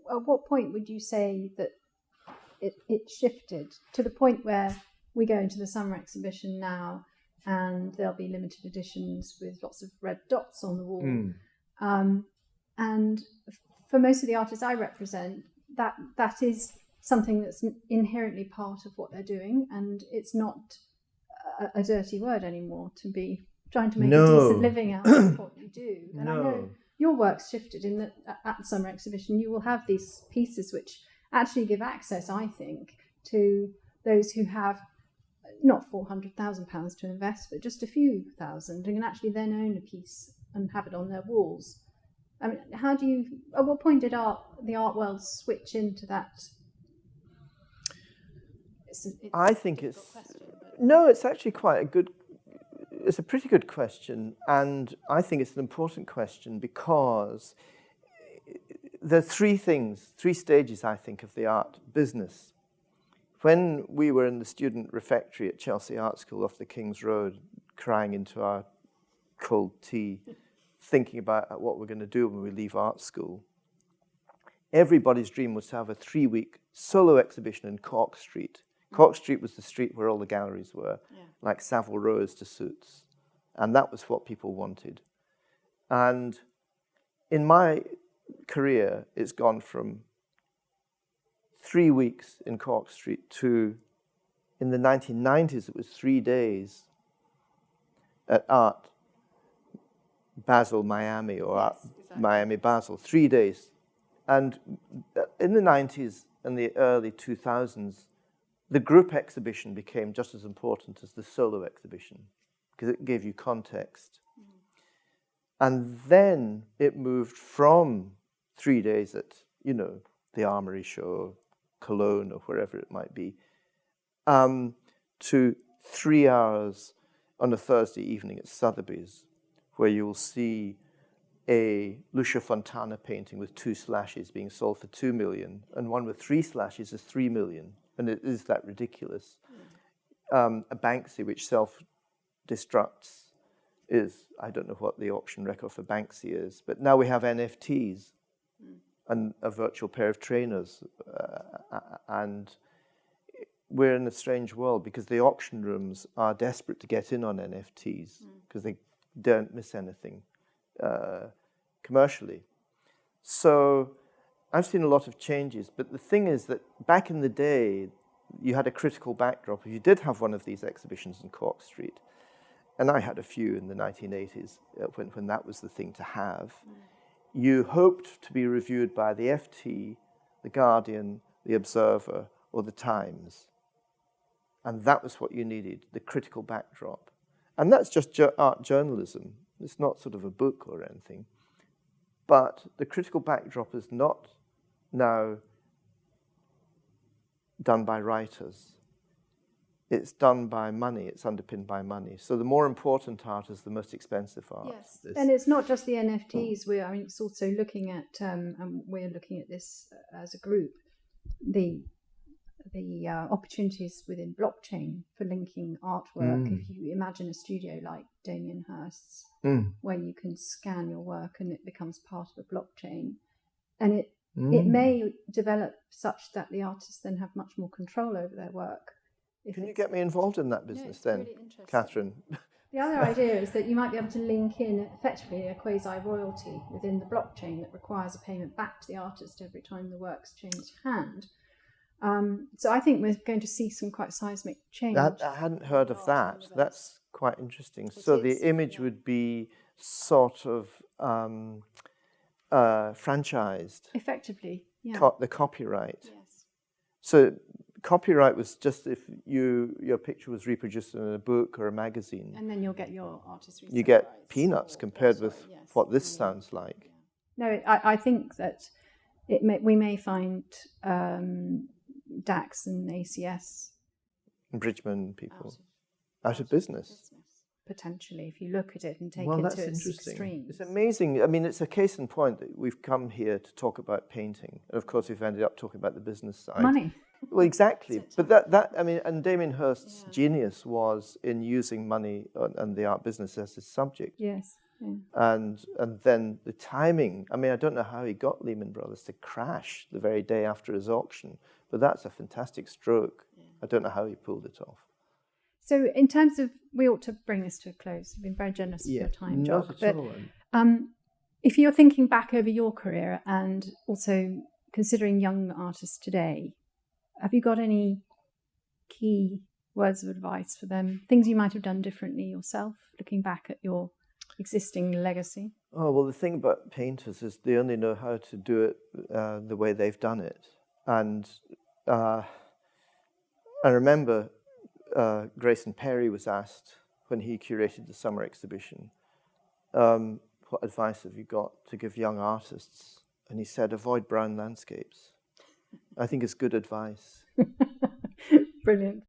at what point would you say that it shifted to the point where we go into the summer exhibition now and there'll be limited editions with lots of red dots on the wall? And for most of the artists I represent, that is something that's inherently part of what they're doing, and it's not a dirty word anymore to be trying to make a decent living out of what you do. And I know your work's shifted in that at the summer exhibition you will have these pieces which actually give access, I think, to those who have not £400,000 to invest, but just a few thousand, and can actually then own a piece and have it on their walls. I mean, at what point did the art world switch into that? I think it's actually it's a pretty good question, and I think it's an important question because there are three stages, I think, of the art business. When we were in the student refectory at Chelsea Art School off the King's Road, crying into our cold tea, thinking about what we're going to do when we leave art school, everybody's dream was to have a 3-week solo exhibition in Cork Street. Cork Street was the street where all the galleries were, like Savile Row is to Suits. And that was what people wanted. And in my career, it's gone from 3 weeks in Cork Street to, in the 1990s, it was 3 days at Art Basel, Miami, or Art Miami, Basel, 3 days. And in the 90s and the early 2000s, the group exhibition became just as important as the solo exhibition because it gave you context. And then it moved from 3 days at, the Armory Show, Cologne, or wherever it might be, to 3 hours on a Thursday evening at Sotheby's, where you'll see a Lucia Fontana painting with 2 slashes being sold for 2 million, and one with 3 slashes is 3 million. And it is that ridiculous. A Banksy which self-destructs is, I don't know what the auction record for Banksy is, but now we have NFTs and a virtual pair of trainers. And we're in a strange world because the auction rooms are desperate to get in on NFTs because they don't miss anything commercially. So I've seen a lot of changes, but the thing is that back in the day, you had a critical backdrop. If you did have one of these exhibitions in Cork Street, and I had a few in the 1980s when that was the thing to have, you hoped to be reviewed by the FT, the Guardian, the Observer, or the Times. And that was what you needed, the critical backdrop. And that's just art journalism. It's not sort of a book or anything. But the critical backdrop is not now done by writers. It's done by money. It's underpinned by money. So the more important art is the most expensive art. Yes, and it's not just the NFTs. It's also looking at, and we're looking at this as a group, the opportunities within blockchain for linking artwork. If you imagine a studio like Damien Hirst's, where you can scan your work and it becomes part of a blockchain, and it may develop such that the artists then have much more control over their work. Can you get me involved in that business then, really interesting. Catherine? The other idea is that you might be able to link in effectively a quasi-royalty within the blockchain that requires a payment back to the artist every time the work's changed hand. So I think we're going to see some quite seismic change. I hadn't heard of that. That's quite interesting. So the image would be sort of franchised. Effectively, yeah. The copyright. Yes. So copyright was just if your picture was reproduced in a book or a magazine. And then you'll get your artist resale You get rights peanuts compared with what this sounds like. No, I think that we may find DAX and ACS And Bridgman people out of business. Potentially, if you look at it and take Well, it that's to its interesting. extremes. It's amazing. I mean, it's a case in point that we've come here to talk about painting. And of course, we've ended up talking about the business side. Money. Well, exactly. But I mean, and Damien Hirst's genius was in using money and the art business as his subject. Yes. And then the timing, I mean, I don't know how he got Lehman Brothers to crash the very day after his auction, but that's a fantastic stroke. I don't know how he pulled it off. So in terms of, we ought to bring this to a close. You've been very generous with your time, Jock. Not at all. If you're thinking back over your career and also considering young artists today, have you got any key words of advice for them? Things you might have done differently yourself, looking back at your existing legacy? Oh, well, the thing about painters is they only know how to do it the way they've done it. And I remember Grayson Perry was asked when he curated the summer exhibition, what advice have you got to give young artists? And he said, avoid brown landscapes. I think it's good advice. Brilliant.